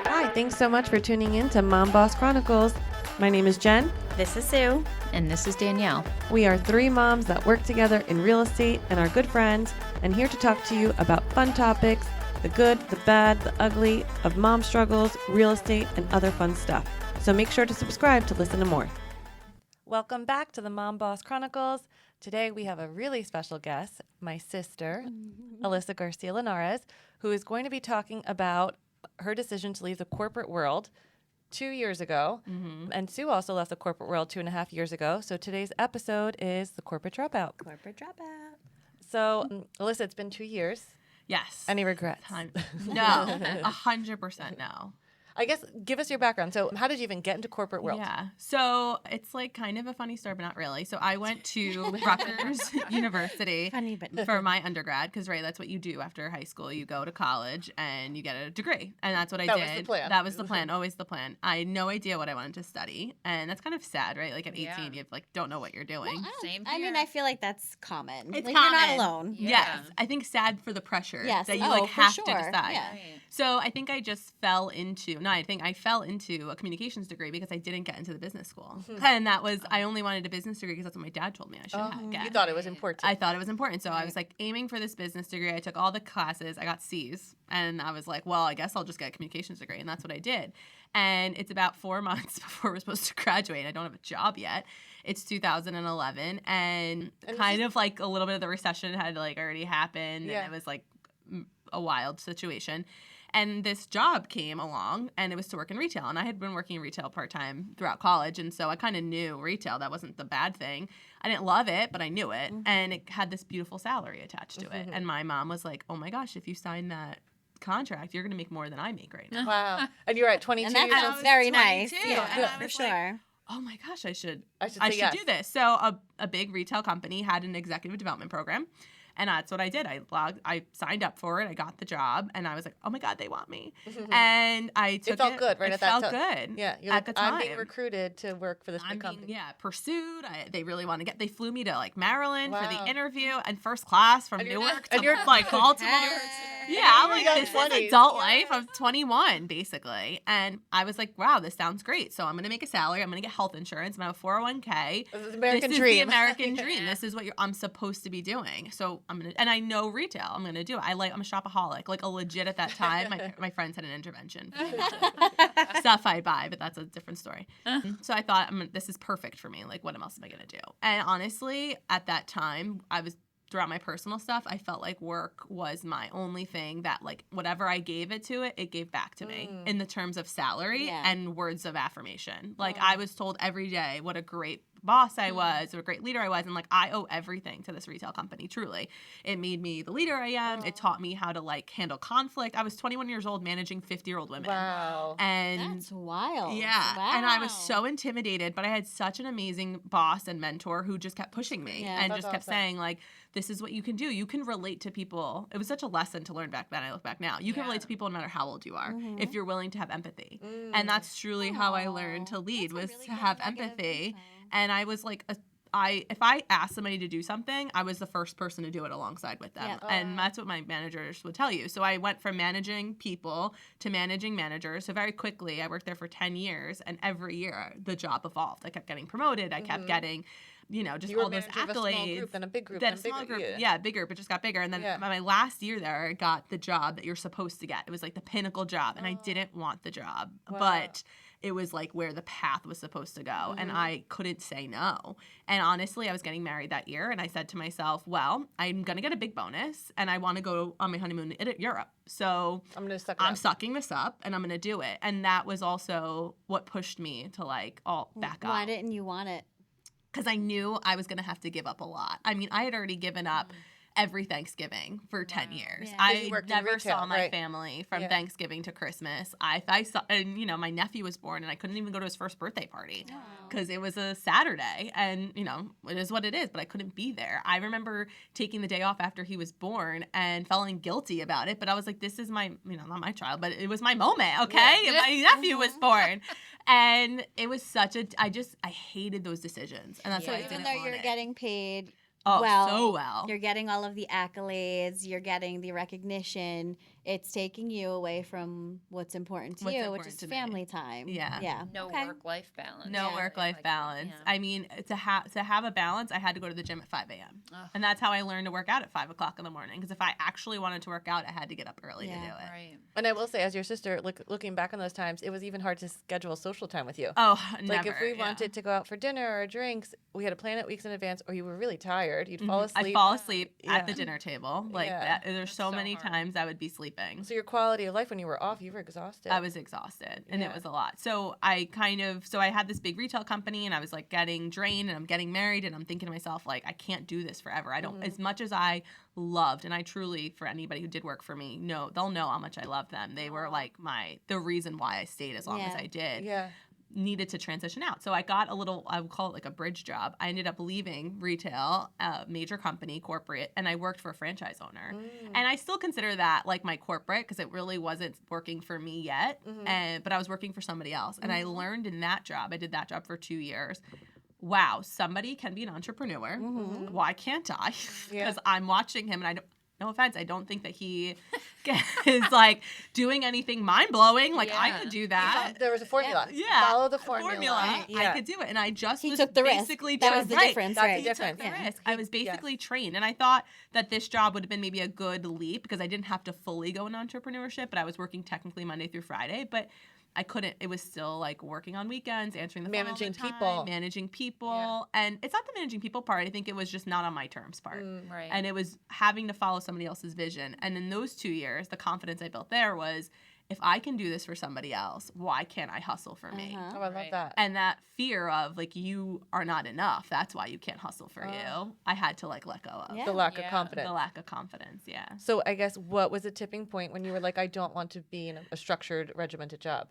Hi, thanks so much for tuning in to Mom Boss Chronicles. My name is Jen. This is Sue. And this is Danielle. We are three moms that work together in real estate and are good friends, and here to talk to you about fun topics, the good, the bad, the ugly, of mom struggles, real estate, and other fun stuff. So make sure to subscribe to listen to more. Welcome back to the Mom Boss Chronicles. Today we have a really special guest, my sister, Alissa Garcia Linares, who is going to be talking about her decision to leave the corporate world 2 years ago. And Sue also left the corporate world 2.5 years ago. So today's episode is the corporate dropout. Corporate dropout. So, Alissa, it's been 2 years. Yes. Any regrets? No, 100% no. I guess give us your background. So how did you even get into corporate world? Yeah. So it's like kind of a funny story, but not really. So I went to Rutgers University Funny, but for my undergrad because, right, that's what you do after high school. You go to college and you get a degree. And that's what I did. That was the plan. That was the plan. Always the plan. I had no idea what I wanted to study. And that's kind of sad, right? Like at 18, you don't know what you're doing. Same here. I mean, I feel like that's common. It's like common. You're not alone. Yeah. Yes. I think sad for the pressure Yes. that you for have sure. to decide. Yeah. So I think I just fell into a communications degree because I didn't get into the business school. And that was, I only wanted a business degree because that's what my dad told me I should get. You thought it was important. I thought it was important. So I was like aiming for this business degree. I took all the classes. I got C's. And I was like, well, I guess I'll just get a communications degree. And that's what I did. And it's about 4 months before we're supposed to graduate. I don't have a job yet. It's 2011. And kind of like a little bit of the recession had like already happened. Yeah. And it was like a wild situation. And this job came along, and it was to work in retail. And I had been working in retail part-time throughout college, and so I kind of knew retail. That wasn't the bad thing. I didn't love it, but I knew it. And it had this beautiful salary attached to it. And my mom was like, oh, my gosh, if you sign that contract, you're going to make more than I make right now. Wow. And you were at 22 And years that old? sounds very 22, nice. Yeah, and I for was sure. like, oh, my gosh, I should say yes. do this. So a big retail company had an executive development program. And that's what I did. I signed up for it. I got the job. And I was like, oh, my God, they want me. And I took it. It felt good, right? It felt good. Yeah. You're at like, the time. I'm being recruited to work for this big company. Pursued. They really want to they flew me to like Maryland for Wow. the interview and first class from Newark to you're like Baltimore. Yeah, I'm like, young this 20s. is adult life. I'm 21, basically. And I was like, wow, this sounds great. So I'm going to make a salary. I'm going to get health insurance. I'm going to have a 401k. This is the American this dream. Is the American dream. This is what I'm supposed to be doing. So I'm going to, and I know retail. I'm going to do it. I'm a shopaholic, like a legit at that time. My friends had an intervention. Stuff I buy, but that's a different story. So I thought, this is perfect for me. Like, what else am I going to do? And honestly, at that time, throughout my personal stuff, I felt like work was my only thing that, like, whatever I gave it gave back to me in the terms of salary and words of affirmation. Like, I was told every day what a great boss I was, or a great leader I was, and like I owe everything to this retail company. Truly, it made me the leader I am. It taught me how to like handle conflict. I was 21 years old managing 50-year-old women. Wow. And That's wild. yeah. Wow. And I was so intimidated, but I had such an amazing boss and mentor who just kept pushing me and That's just kept awesome. saying like, this is what you can do. You can relate to people. It was such a lesson to learn back then. I look back now. You can relate to people no matter how old you are if you're willing to have empathy. And that's truly how I learned to lead, was to have empathy. And I was like, if I asked somebody to do something, I was the first person to do it alongside with them. Yeah. And that's what my managers would tell you. So I went from managing people to managing managers. So very quickly, I worked there for 10 years. And every year, the job evolved. I kept getting promoted. I kept getting, just all those accolades. Of a small group and a big group. That and a small big group, bigger, but just got bigger. And then my last year there, I got the job that you're supposed to get. It was like the pinnacle job. And I didn't want the job. But it was like where the path was supposed to go. And I couldn't say no. And honestly, I was getting married that year. And I said to myself, well, I'm going to get a big bonus. And I want to go on my honeymoon in Europe. So I'm sucking this up and I'm going to do it. And that was also what pushed me to like back up. Why didn't you want it? Because I knew I was going to have to give up a lot. I mean, I had already given up every Thanksgiving for 10 years. Yeah. I worked in never retail, saw my right? family from Thanksgiving to Christmas. I saw, and my nephew was born, and I couldn't even go to his first birthday party because it was a Saturday, and it is what it is. But I couldn't be there. I remember taking the day off after he was born and feeling guilty about it. But I was like, this is my, not my child, but it was my moment. Okay, and my nephew was born. And it was such I hated those decisions, and that's why I Even didn't though want you're it. getting paid so well. You're getting all of the accolades. You're getting the recognition. It's taking you away from what's important to What's you, important which is to me. family time. Yeah. Yeah. No Okay. work-life balance. No Yeah. work-life Like, balance. yeah. I mean, to have a balance, I had to go to the gym at 5 a.m. Ugh. And that's how I learned to work out at 5 o'clock in the morning. Because if I actually wanted to work out, I had to get up early to do Yeah. it. Right. And I will say, as your sister, looking back on those times, it was even hard to schedule social time with you. Oh, Like never. if we yeah. wanted to go out for dinner or drinks, we had to plan it weeks in advance, or you were really tired. You'd fall asleep. I'd fall asleep Yeah. at the dinner table. Like Yeah. that. There's That's so so many hard. times I would be sleeping. So your quality of life when you were off, you were exhausted. I was exhausted and Yeah. it was a lot. So I had this big retail company and I was like getting drained and I'm getting married and I'm thinking to myself, like, I can't do this forever. I don't, as much as I loved, and I truly, for anybody who did work for me, they'll know how much I loved them. They were like the reason why I stayed as long as Yeah. I did. Yeah. Needed to transition out. So I got a little, I would call it like a bridge job. I ended up leaving retail, major company, corporate, and I worked for a franchise owner. And I still consider that like my corporate because it really wasn't working for me yet. But I was working for somebody else. And I learned in that job, I did that job for 2 years. Wow, somebody can be an entrepreneur. Why can't I? Because Yeah. I'm watching him and I don't, no offense, I don't think that he is like doing anything mind blowing. Like I Yeah. could do that. There was a formula. Yeah. Follow the formula. I could do it. And I just He was took the risk. basically That was the right. difference, That's right? the difference. The Yeah. risk. I was basically trained. And I thought that this job would have been maybe a good leap because I didn't have to fully go into entrepreneurship, but I was working technically Monday through Friday. But I couldn't, it was still like working on weekends, answering the phone all Managing the time, people. managing people. And it's not the managing people part. I think it was just not on my terms part. Right. And it was having to follow somebody else's vision. And in those 2 years, the confidence I built there was, if I can do this for somebody else, why can't I hustle for me? Uh-huh. Oh, I love Right. that. And that fear of like, you are not enough. That's why you can't hustle for you. I had to like let go of Yeah. The lack of Yeah. confidence. the lack of confidence. Yeah. So I guess what was the tipping point when you were like, I don't want to be in a structured, regimented job?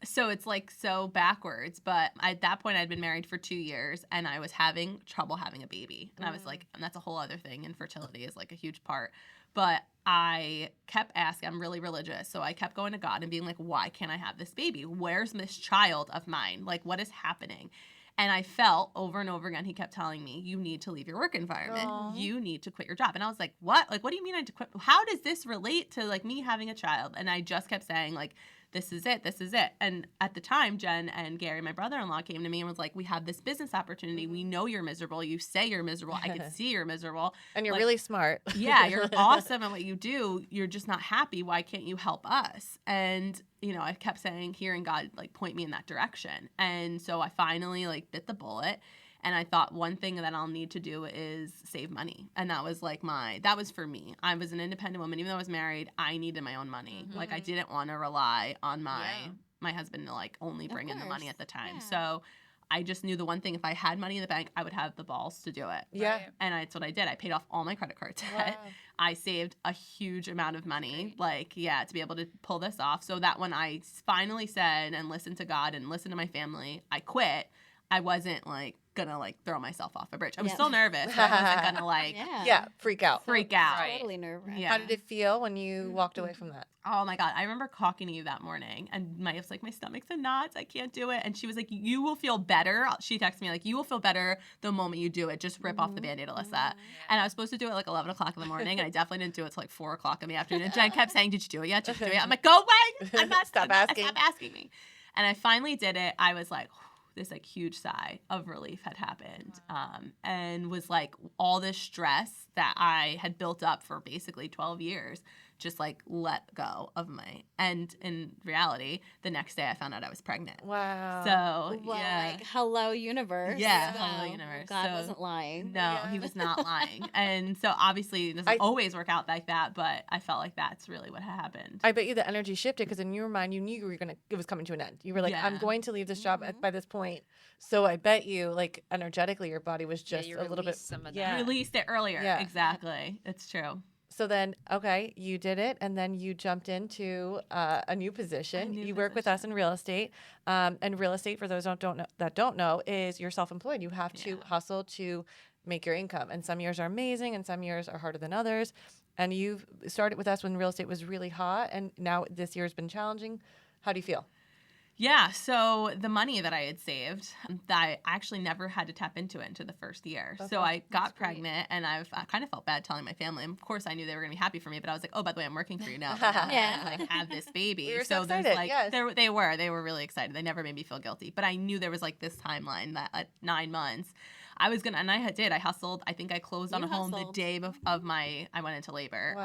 So it's like so backwards, but at that point I'd been married for 2 years and I was having trouble having a baby. And I was like, and that's a whole other thing. Infertility is like a huge part. But I kept asking, I'm really religious. So I kept going to God and being like, why can't I have this baby? Where's this child of mine? Like, what is happening? And I felt over and over again, he kept telling me, you need to leave your work environment. Aw. You need to quit your job. And I was like, what? Like, what do you mean I need to quit? How does this relate to like me having a child? And I just kept saying like, this is it. This is it. And at the time, Jen and Gary, my brother-in-law, came to me and was like, we have this business opportunity. We know you're miserable. You say you're miserable. I can see you're miserable. And you're Like, really smart. Yeah, you're awesome at what you do. You're just not happy. Why can't you help us? And, I kept saying, hearing God like point me in that direction. And so I finally like bit the bullet. And I thought one thing that I'll need to do is save money. And that was like that was for me. I was an independent woman. Even though I was married, I needed my own money. Like I didn't want to rely on my husband to like only bring in the money course. at the time. Yeah. So I just knew the one thing, if I had money in the bank, I would have the balls to do it. Yeah. Right. And that's what I did. I paid off all my credit card debt. Wow. I saved a huge amount of money, great. to be able to pull this off. So that when I finally said and listened to God and listened to my family, I quit. I wasn't like gonna like throw myself off a bridge. I was Yeah. still nervous. But I wasn't gonna like Yeah, freak out. freak out. Right. Totally nerve-wracking. Yeah. How did it feel when you walked away from that? Oh my God. I remember talking to you that morning and my wife's like, my stomach's in knots. I can't do it. And she was like, you will feel better. She texted me like, you will feel better the moment you do it. Just rip off the Band-Aid, Alyssa. And I was supposed to do it like 11 o'clock in the morning. And I definitely didn't do it till like 4 o'clock in the afternoon. And Jen kept saying, did you do it yet? Did you do it yet? I'm like, go away. I'm not Stop asking. Stop asking me. And I finally did it. I was like, this like huge sigh of relief had happened, and was like all this stress that I had built up for basically 12 years just like let go of and in reality the next day I found out I was pregnant. Wow. So Well, yeah. like, hello, universe. Yeah, So, hello, universe. God So- wasn't lying. No, Yeah. he was not lying. And so obviously it doesn't I- always work out like that, but I felt like that's really what had happened. I bet you the energy shifted because in your mind you knew it was coming to an end. You were like, I'm Yeah. going to leave this job by this point. So I bet you, like energetically, your body was Yeah, just you a little bit. released some of yeah. that. Released it earlier. Yeah. Exactly. It's true. So then, okay, you did it, and then you jumped into a new position. new You work with us in real estate, and real estate, for those that don't know, is you're self-employed. You have to Yeah. hustle to make your income, and some years are amazing, and some years are harder than others. And you've started with us when real estate was really hot, and now this year has been challenging. How do you feel? Yeah, so the money that I had saved, that I actually never had to tap into it into the first year. That's So awesome. I got pregnant, and I kind of felt bad telling my family. And of course, I knew they were going to be happy for me, but I was like, oh, by the way, I'm working for you now. Yeah. Like, have this baby. We were so there's excited, like, yes. they were really excited. They never made me feel guilty, but I knew there was like this timeline that at 9 months, I was gonna, and I hustled. I think I closed on You a home the hustled. day I went into labor. Wow.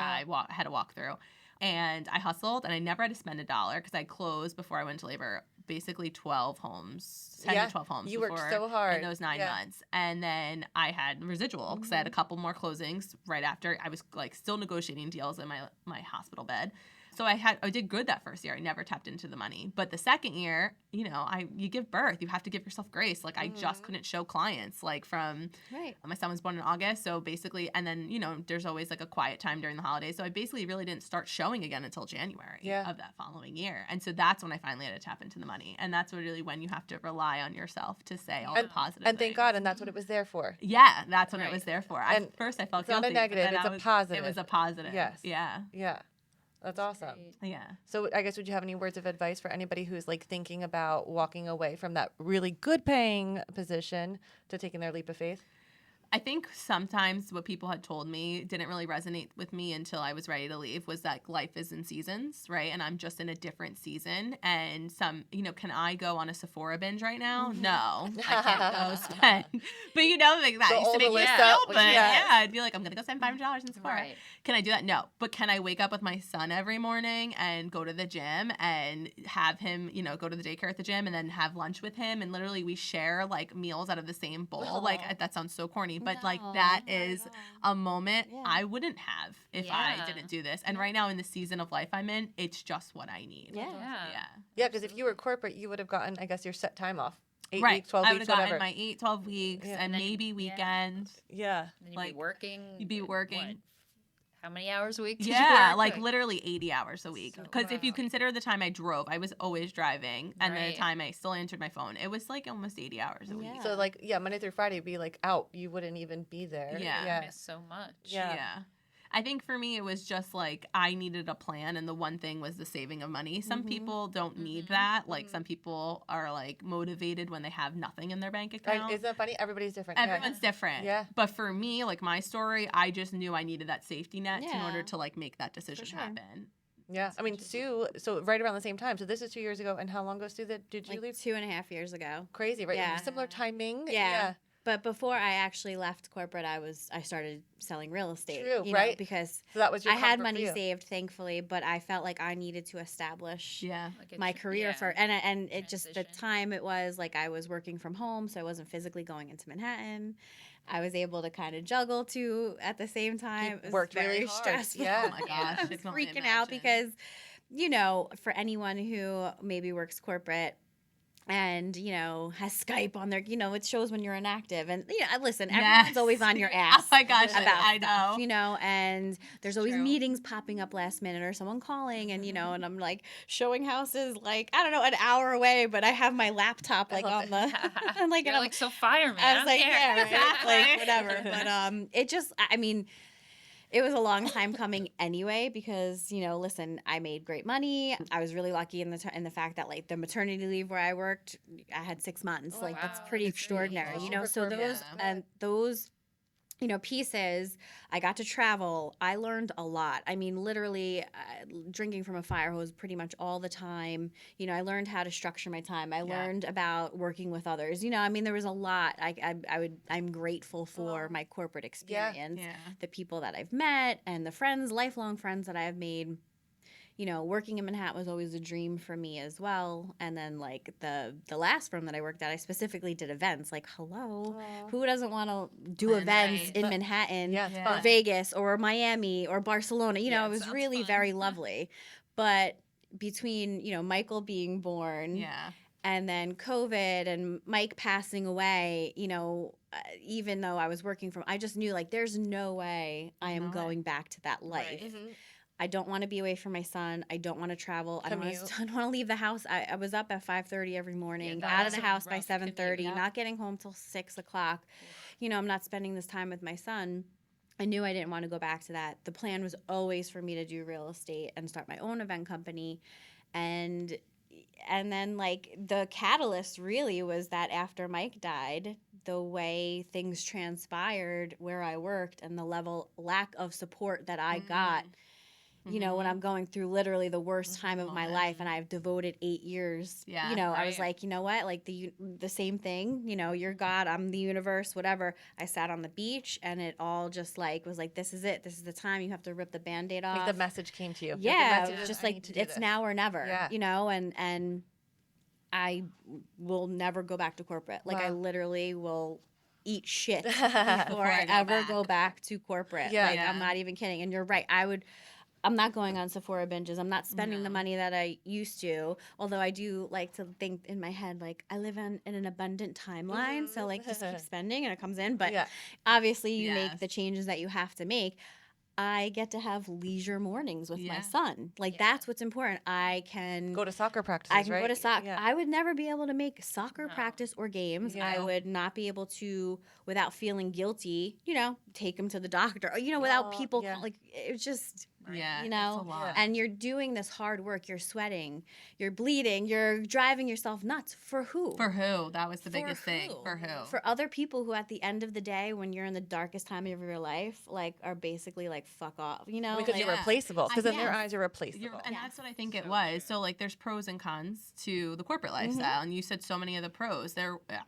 I had a walkthrough. And I hustled, and I never had to spend $1 because I closed before I went to labor basically 12 homes, 10 Yeah, to 12 homes. you worked before so hard. in those 9 Yeah. months. And then I had residual because I had a couple more closings right after. I was like still negotiating deals in my hospital bed. So I did good that first year. I never tapped into the money. But the second year, you give birth. You have to give yourself grace. Like I just couldn't show clients from Right. my son was born in August. So basically, and then, there's always like a quiet time during the holidays. So I basically really didn't start showing again until January of that following year. And so that's when I finally had to tap into the money. And that's really when you have to rely on yourself to say all the positive And thank things. God, and that's what it was there for. Yeah, that's what it Right. was there for. And At first I felt it's not a guilty. but negative, then it's I a was- positive. It was a positive. Yes. Yeah. Yeah. That's awesome. Yeah. So I guess would you have any words of advice for anybody who's like thinking about walking away from that really good paying position to taking their leap of faith? I think sometimes what people had told me didn't really resonate with me until I was ready to leave was that life is in seasons, right? And I'm just in a different season. And can I go on a Sephora binge right now? No, I can't go spend. But like that The used to old make me Alissa, feel like, good. yes. Yeah, I'd be like, I'm going to go spend $500 in Sephora. Right. Can I do that? No. But can I wake up with my son every morning and go to the gym and have him, go to the daycare at the gym and then have lunch with him? And literally we share like meals out of the same bowl. Like that sounds so corny, but like No, that not at is all. a moment Yeah. I wouldn't have if I Yeah. didn't do this. And right now in the season of life I'm in, it's just what I need. Yeah. Yeah. Yeah, because if you were corporate, you would have gotten, I guess, your set time off. 8 Right. weeks, 12 I would weeks, have gotten whatever. my 8, 12 weeks Yeah. and And then maybe yeah. weekends. Yeah. Then you'd Like, be working. you'd be working. what, how many hours a week? Did you Yeah, work? like literally 80 hours a week. So Because if you wow. consider the time I drove, I was always driving. And the Right. time I still answered my phone, it was like almost 80 hours a week. Yeah. So like, yeah, Monday through Friday would be like out. You wouldn't even be there. Yeah. I Yeah. miss so much. Yeah. I think for me, it was just like I needed a plan, and the one thing was the saving of money. Some people don't need that. Like some people are like motivated when they have nothing in their bank account. Isn't that funny? Everybody's different. Everyone's different. Yeah. But for me, like my story, I just knew I needed that safety net in order Yeah. to like make that decision sure. happen. Yeah. I mean, Sue, so right around the same time. So this is 2 years ago. And how long ago, Sue, did you Like leave? 2.5 years ago. Crazy, right? Yeah. Similar timing. Yeah. But before I actually left corporate, I started selling real estate. True, you know, right? because So that was your I had comfort for money you. saved, thankfully, but I felt like I needed to establish Yeah. Like my career for and it just the Transition. time it was like I was working from home, so I wasn't physically going into Manhattan. I was able to kind of juggle two at the same time. It was worked very really hard. stressful. Yeah. Oh my gosh. I I was can only freaking out imagine. because, for anyone who maybe works corporate and, has Skype on their, it shows when you're inactive. And, listen, everyone's Yes. always on your ass. Oh my gosh, About I stuff, know. and there's always True. meetings popping up last minute or someone calling and, and I'm like showing houses like, I don't know, an hour away, but I have my laptop like love on the, I'm like, You're and I'm like, so fire me. I was like, care. yeah, right? Exactly. Like, whatever. But it just, I mean, it was a long time coming anyway because, listen, I made great money. I was really lucky in the fact that like the maternity leave where I worked, I had 6 months. Oh, like that's wow. pretty That's great. extraordinary, Oh. So Super those corporate. and those pieces, I got to travel. I learned a lot. I mean, literally drinking from a fire hose pretty much all the time. I learned how to structure my time. I learned about working with others. I mean, there was a lot. I'm grateful for my corporate experience, Yeah. the people that I've met and the friends, lifelong friends that I have made. Working in Manhattan was always a dream for me as well. And then like the last firm that I worked at, I specifically did events. Like, hello, who doesn't want to do Right. events in Manhattan Yeah, it's Yeah. or fun. Vegas or Miami or Barcelona? Yeah, It it was sounds really fun. very lovely. But between, Michael being born Yeah. and then COVID and Mike passing away, even though I was working I just knew like there's no way I am No way. going back to that life. Mhm. I don't want to be away from my son. I don't want to travel. I don't Commute. want to leave the house. I was up at 5:30 every morning, that out of is the a house by rough 7:30, commute. not getting home till 6 o'clock. I'm not spending this time with my son. I knew I didn't want to go back to that. The plan was always for me to do real estate and start my own event company. And and then like the catalyst really was that after Mike died, the way things transpired where I worked and the lack of support that I got, you know, when I'm going through literally the worst time of my life and I've devoted 8 years, Yeah, you know, I was right. like, you know what, like the same thing, you know, you're God, I'm the universe, whatever. I sat on the beach and it all just like was like, this is it, this is the time, you have to rip the Band-Aid off. Like the message came to you. Like, the Yeah, message is, just I like need to do it's this. now or never, Yeah. you know, and I will never go back to corporate. Like I Wow. literally will eat shit Before before I I go ever back. go back to corporate. Yeah. Like Yeah. I'm not even kidding. And you're right. I'm not going on Sephora binges. I'm not spending the No. money that I used to. Although I do like to think in my head, like I live in an abundant timeline. So like just keep spending and it comes in. But Yeah. obviously you make Yes. the changes that you have to make. I get to have leisure mornings with my Yeah. son. Like that's what's important. I can Go to soccer practices, I can right? go to soccer. Yeah. I would never be able to make soccer No. practice or games. Yeah. I would not be able to, without feeling guilty, you know, take him to the doctor. Or, you know, without Oh, people yeah. like it was just, Yeah, you know, it's a lot. and you're doing this hard work. You're sweating, you're bleeding, you're driving yourself nuts for who? For who? That was the For biggest thing. who? For who? For other people who, at the end of the day, when you're in the darkest time of your life, like are basically like fuck off. You know, Because like, you're Yeah. replaceable. Because in their Yes. eyes, you're replaceable. And that's what I think it So was. true. So like, there's pros and cons to the corporate lifestyle, and you said so many of the pros.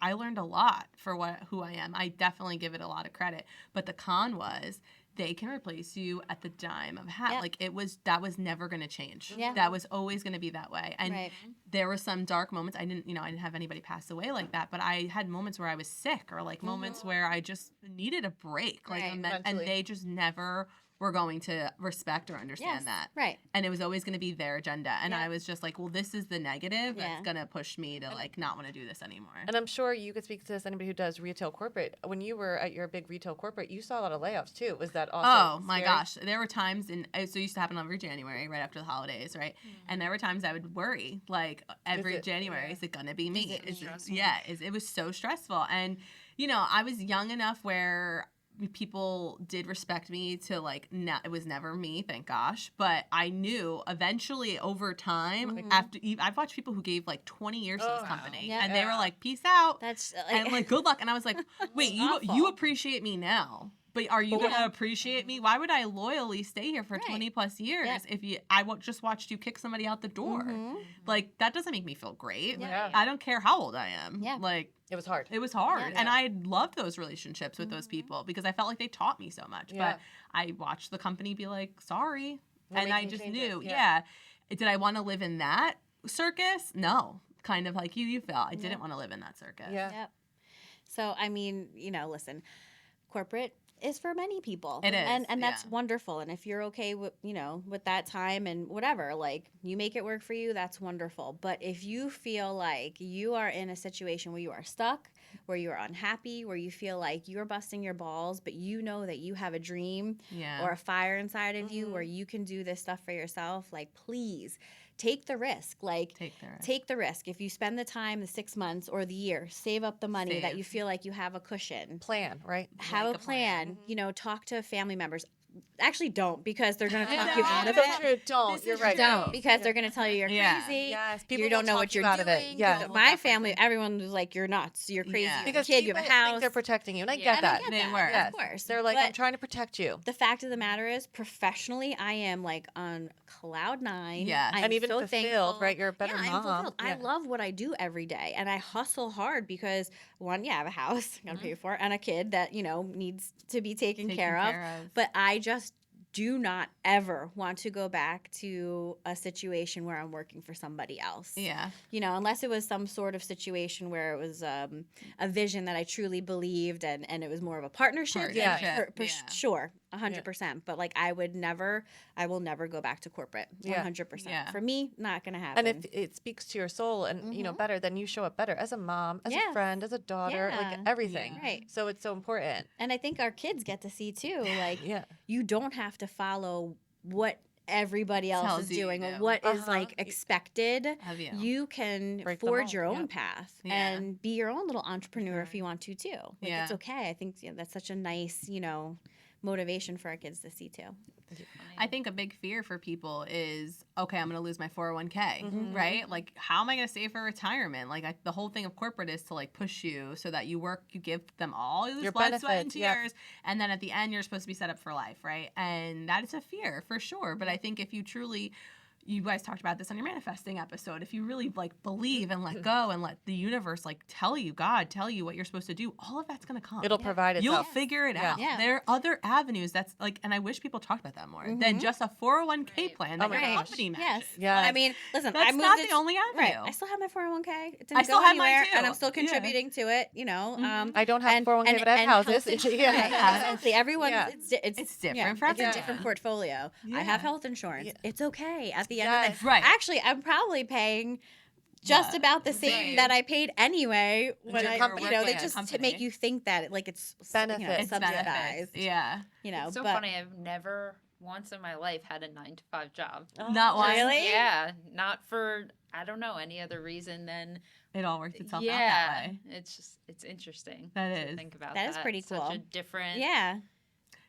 I learned a lot for who I am. I definitely give it a lot of credit. But the con was they can replace you at the dime of a hat. Yep. Like that was never going to change. Yeah. That was always going to be that way. And Right. there were some dark moments. I didn't have anybody pass away like that, but I had moments where I was sick or like moments where I just needed a break. Like Right. and Mentally. they just never were going to respect or understand Yes. that. Right. And it was always going to be their agenda. And Yeah. I was just like, well, this is the negative Yeah. that's going to push me to like not want to do this anymore. And I'm sure you could speak to this, anybody who does retail corporate. When you were at your big retail corporate, you saw a lot of layoffs too. Was that also Oh my scary? gosh. There were times so it used to happen every January, right after the holidays, right? And there were times I would worry, like every it- January, is it going to be me? it stressful? It was so stressful. And, I was young enough where people did respect me to like, it was never me, thank gosh. But I knew eventually over time, I've watched people who gave like 20 years to this Oh, company wow. and they were Yeah. like, peace out. That's And like, good luck. And I was like, wait, you awful. appreciate me now, but are you going to appreciate me? Why would I loyally stay here for Right. 20 plus years Yep. if I just watched you kick somebody out the door? Like, that doesn't make me feel great. Yeah. I don't care how old I am. Yeah. Like, It was hard. it was hard. Yeah. And I loved those relationships with those people because I felt like they taught me so much. Yeah. But I watched the company be like, sorry. We're and I making just changes. knew, Yeah. Did I want to live in that circus? No. Kind of like you felt. I didn't want to live in that circus. Yeah. Yep. So I mean, listen, corporate is for many people. It is, And that's yeah. wonderful. And if you're okay with, with that time and whatever, like you make it work for you, that's wonderful. But if you feel like you are in a situation where you are stuck, where you are unhappy, where you feel like you're busting your balls, but you know that you have a dream Yeah. or a fire inside of you where you can do this stuff for yourself, like please take the risk. Like Take the risk. If you spend the time, the 6 months or the year, save up the money that Save. you feel like you have a cushion. Plan, right? Have Make a a plan. plan. Talk to family members. Actually, don't, because they're going to talk know, you out of That's it. true. Don't. This You're is right. true. Don't, because they're going to tell you you're Yeah. crazy. Yes. People You don't will know talk what you you're out of it. doing. Yeah. My family, everyone was like, "You're nuts. You're crazy. Yeah. You have a Because kid. You have a people think house." they're protecting you, and I Yeah. get And I that. get They that, were. Yes. of course. They're like, But I'm trying to protect you. the fact of the matter is, professionally, I am like on cloud nine. Yes. I am And even so fulfilled, thankful. right? You're a better yeah, mom. I'm fulfilled. I Yeah. love what I do every day, and I hustle hard because one, I have a house, gotta pay for, and a kid that needs to be taken care of. But I just do not ever want to go back to a situation where I'm working for somebody else. Yeah. Unless it was some sort of situation where it was a vision that I truly believed and it was more of a partnership. then Partnership, yeah. Sure, 100%. But like I will never go back to corporate. 100%. Yeah. For me, not going to happen. And if it speaks to your soul and better, then you show up better as a mom, as a Yes. friend, as a daughter, like Yeah. everything. Yeah. Right. So it's so important. And I think our kids get to see too, like Yeah. you don't have to follow what everybody else Tells is you you doing or do. what is like expected. Of you. You can Break the forge mold, your own yeah. path Yeah. and be your own little entrepreneur if you want to too. Like Yeah. it's okay. I think that's such a nice, motivation for our kids to see too. I think a big fear for people is, okay, I'm going to lose my 401k, right? Like, how am I going to save for retirement? Like, the whole thing of corporate is to, like, push you so that you work, you give them all your blood, sweat, and benefits, yep. tears, and then at the end, you're supposed to be set up for life, right? And that is a fear, for sure. But I think if you truly... You guys talked about this on your manifesting episode. If you really like believe and let go and let the universe like tell you, God tell you what you're supposed to do, all of that's gonna come. It'll provide itself. You'll figure it out. Yeah. There are other avenues that's like, and I wish people talked about that more than just a 401k plan that Oh my your gosh. company matches. Yes. I mean, listen, That's I moved not it the only avenue. Right. I still have my 401k. It didn't I still go have mine anywhere, too. and I'm still Yeah. contributing to it. You know, I don't have 401k, but I have health houses. insurance. Yeah. Right, exactly. Everyone, Yeah. It's different for It's a everyone. different portfolio. I have health insurance. Yeah. It's okay. At the end of Yes. the Right. Actually, I'm probably paying just What? about the same that I paid anyway when your I, company, you know, they yeah. just to Company. make you think that like it's Benefits. It's subsidized. benefits. Yeah. You know, It's so but funny. I've never once in my life had a 9-to-5 job. Not one. Really? Yeah, not for I don't know any other reason than It all worked itself out yeah. that way. It's interesting. That to is. think about. That is pretty Such cool. a different. yeah,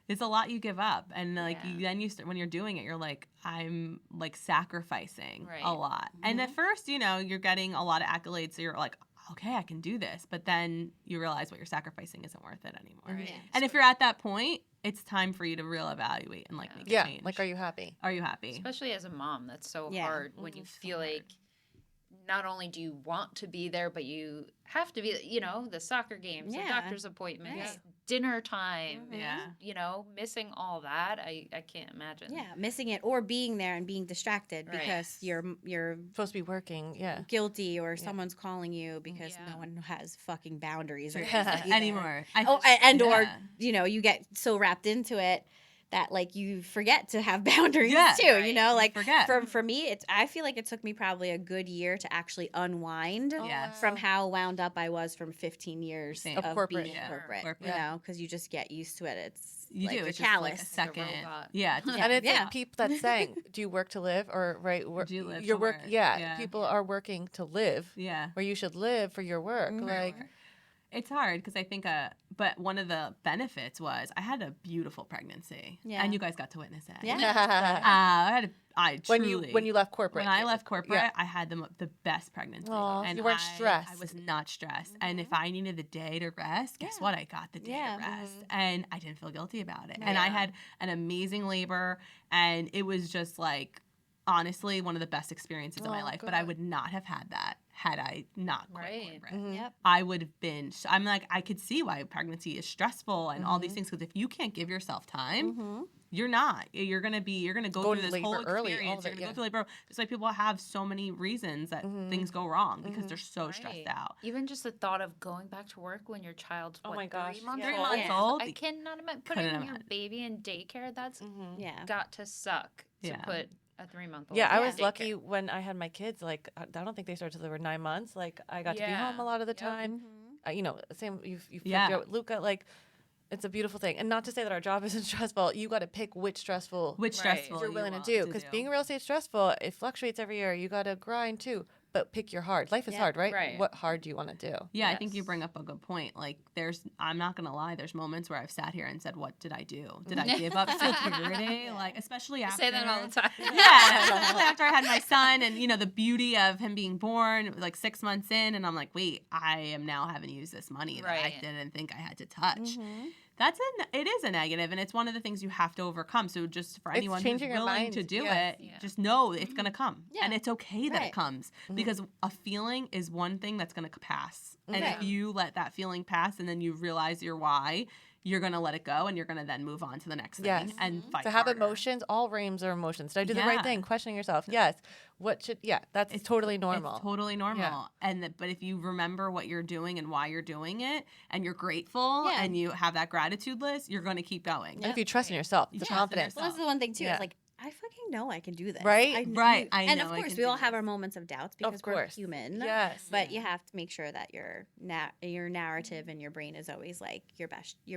It's a lot you give up, and like Yeah. then you start when you're doing it, you're like, I'm like sacrificing Right. a lot. And at first, you know, you're getting a lot of accolades, so you're like, okay, I can do this. But then you realize what you're sacrificing isn't worth it anymore. Right. And if you're at that point, it's time for you to real evaluate and like make a Yeah. change. Like, are you happy? Are you happy? Especially as a mom, that's so Yeah. hard when you So feel hard. like not only do you want to be there, but you have to be, you know, the soccer games, the Yeah. doctor's appointments, Right. dinner time, Yeah. you know, missing all that. I can't imagine. yeah, missing it or being there and being distracted Right. because you're Supposed to be working. Yeah. guilty or someone's calling you because Yeah. no one has fucking boundaries or Yeah. Anymore. Oh, and or Yeah. you know, you get so wrapped into it that like you forget to have boundaries Yeah. too. You Right. know, like Forget. for me, it's I feel like it took me probably a good year to actually unwind Yes. from how wound up I was from 15 years Same. of, Of corporate. being Yeah. corporate. Corporate. You know, because you just get used to it. It's You like do. you're It's just like a callous. second. robot. Yeah. it's just- Yeah. And it's Yeah. like people that's saying, do you work to live or right? Do you live your to work? work? Yeah, Yeah. people are working to live, Yeah. where you should live for your work. Mhm. Like, It's hard because I think, but one of the benefits was I had a beautiful pregnancy, Yeah. and you guys got to witness it. Yeah. I truly when you left corporate. when I left corporate, Yeah. I had the best pregnancy. Aw, and you weren't I stressed. was not stressed. And if I needed the day to rest, guess what? I got the day Yeah. to rest, and I didn't feel guilty about it. And I had an amazing labor, and it was just like honestly one of the best experiences of my Oh, life. But I good. would not have had that had I not quit Right. corporate. Mhm. Yep. I would have been. I'm like, I could see why pregnancy is stressful and all Mm-hmm. these things because if you can't give yourself time, Mm-hmm. you're not. You're gonna go Go through to this whole labor early, all experience. of You're it, gonna yeah. go through labor. That's why people have so many reasons that Mhm. things go wrong because Mhm. they're so stressed Right. out. Even just the thought of going back to work when your child's Oh what, my gosh, 3 months yeah. 3 old. months Yeah. old. I cannot imagine Couldn't putting your imagine. baby in daycare. That's Mhm. Yeah. got to suck to Yeah. put a 3-month-old. Yeah, I in was daycare. lucky when I had my kids. Like, I don't think they started till they were 9 months. Like, I got to be home a lot of the Yep. time. Mm-hmm. You know, same. You've Yeah. figured out Luca. Like, it's a beautiful thing. And not to say that our job isn't stressful. You got to pick which stressful Which Right. stressful you're you willing to want do. Because being real estate stressful, it fluctuates every year. You got to grind too. But pick your hard. Life is Yeah. hard, right? Right. What hard do you want to do? Yeah, I think you Yes. bring up a good point. Like, I'm not gonna lie, there's moments where I've sat here and said, "What did I do? Did I give up security?" Like, especially I after say that all the time. Yeah, especially after I had my son, and the beauty of him being born like 6 months in, and I'm like, wait, I am now having to use this money that I Right. didn't think I had to touch. Mm-hmm. It is a negative, and it's one of the things you have to overcome. So just for It's anyone who's changing your willing mind, to do yes. it, Yeah. just know it's gonna come, Yeah. and it's okay that Right. it comes Mhm. because a feeling is one thing that's gonna pass, and Right. if you let that feeling pass, and then you realize your why, you're gonna let it go, and you're gonna then move on to the next thing Yes. and fight To have harder. emotions, all realms are emotions. Did I do the right Yeah. thing? Questioning yourself. Yes. That's totally normal. It's totally normal. But if you remember what you're doing and why you're doing it, and you're grateful, Yeah. and you have that gratitude list, you're going to keep going. And if you trust in yourself, You the trust in confidence. Well, this is the one thing too. Yeah. It's like I fucking know I can do this. Right? Right. I and know of I course, can we do all have this. our moments of doubts because we're course. human. Yes. But you have to make sure that your narrative and your brain is always like your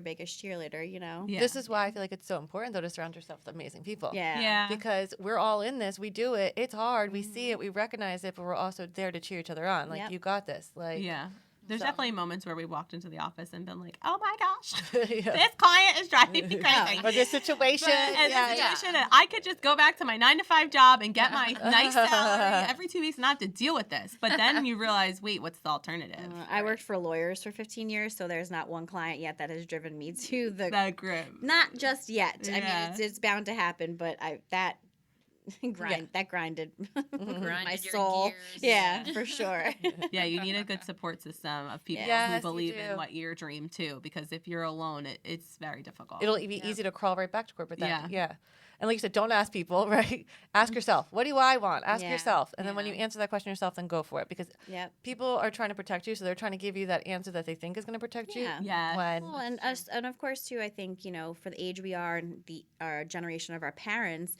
biggest cheerleader. You know. Yeah. This is why I feel like it's so important, though, to surround yourself with amazing people. Yeah. Yeah. Because we're all in this. We do it. It's hard. We see it. We recognize it, but we're also there to cheer each other on. Like, Yep. you got this. Like, Yeah. There's So- definitely moments where we walked into the office and been like, oh my gosh, Yeah. this client is driving me crazy. Or this situation. And yeah, this yeah. situation, and I could just go back to my 9-to-5 job and get my nice salary every 2 weeks and not have to deal with this. But then you realize, wait, what's the alternative? I worked for lawyers for 15 years, so there's not one client yet that has driven me to the. The grim. Not just yet. I Yeah. mean, it's bound to happen, but that grinded my Grinded your soul. gears. Yeah, for sure. Yeah, you need a good support system of people Yes, who you believe do. in what your dream too. Because if you're alone, it's very difficult. It'll be easy to crawl right back to corporate then. Yeah. Yeah. And like you said, don't ask people, right? Ask yourself, what do I want? Ask Yeah. yourself. And then when you Yeah. answer that question yourself, then go for it. Because Yep. people are trying to protect you, so they're trying to give you that answer that they think is going to protect Yeah. you. Yeah. When Well, and us, and of course too, I think for the age we are and our generation of our parents,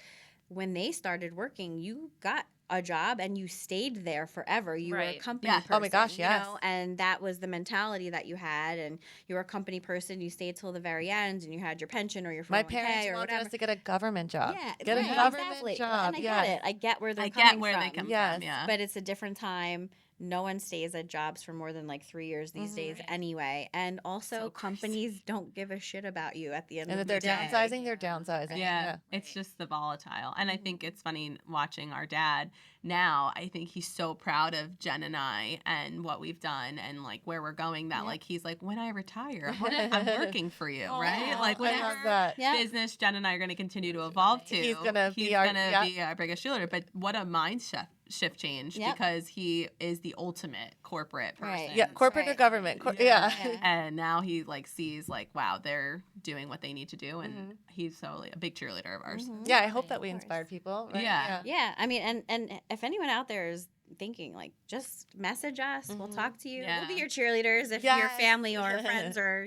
when they started working, you got a job and you stayed there forever. You were a Right. company Yeah. person. Oh my gosh, yes. And that was the mentality that you had. And you were a company person. You stayed till the very end, and you had your pension or your 401k my parents or wanted whatever. us to get a government job. Yeah, Get right, a government exactly. job. And I yeah. get it. I get where they're I coming get where from. they come Yes. from. Yeah. But it's a different time. No one stays at jobs for more than like 3 years these days anyway. And also, So crazy. companies don't give a shit about you at the end And of if the they're day. downsizing, they're downsizing. Yeah, it's just the volatile. And I think it's funny watching our dad now. I think he's so proud of Jen and I and what we've done and like where we're going that like he's like, when I retire, I'm working for you, right? Aw, Like I love whatever that. Yeah. business Jen and I are going to continue to evolve to. He's gonna be he's our- gonna yeah. be our biggest cheerleader. But what a mindset shift change Yep. because he is the ultimate corporate person. Right. Yeah, corporate or Right. government. Yeah. Yeah. And now he like sees like, wow, they're doing what they need to do, and Mm-hmm. he's totally a big cheerleader of ours. Yeah, I hope that we Of course. inspired people. Right? Yeah. Yeah, I mean, and if anyone out there is thinking like, just message us. We'll talk to you. We'll be Yeah. your cheerleaders if your Yes. family or friends are,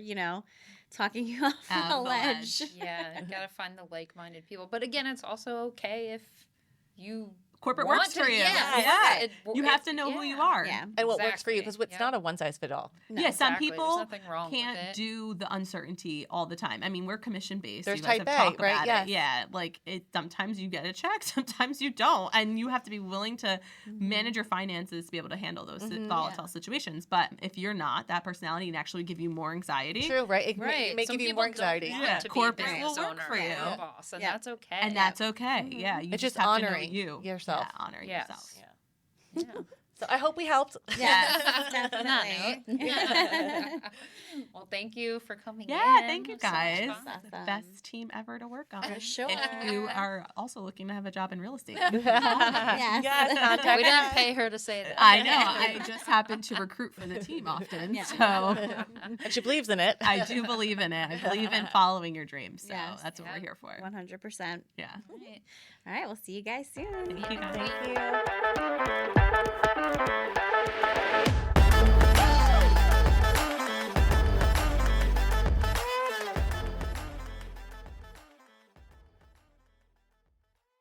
talking you off Out the of the ledge. ledge. Yeah, you gotta find the like-minded people. But again, it's also okay if you Corporate want works to- for you. Yeah, it- You have it's- to know who you yeah. are. Yeah. And what works for you, Exactly. because it's Yep. not a one size fit all. No. Yeah, some Exactly. There's people nothing wrong with can't it. do the uncertainty all the time. I mean, we're commission based. There's you guys type have A, talked right? about Yes. it. Yeah, like sometimes you get a check, sometimes you don't, and you have to be willing to manage your finances to be able to handle those volatile situations. But if you're not, that personality can actually give you more anxiety. True, right? It Right. may Some give you people more anxiety. Don't Yeah, want to be a corporate business will work owner for or you. a Yeah. boss, and Yeah. that's okay. And that's okay. Yeah, you It's just have to honoring know you. yourself. Yeah, honoring Yes. yourself. Yeah. So I hope we helped. Yes, On that definitely. note. Well, thank you for coming in. Yeah, thank you It was so much guys. fun. Awesome. The best team ever to work on. For sure. If you are also looking to have a job in real estate. Yes. Yes, contact We didn't us. pay her to say that. I know. I just happen to recruit for the team often. Yeah. So And she believes in it. I do believe in it. I believe in following your dreams. So Yes. that's what we're here for. 100%. Yeah. Right. All right, we'll see you guys soon. Thank you guys. Thank you.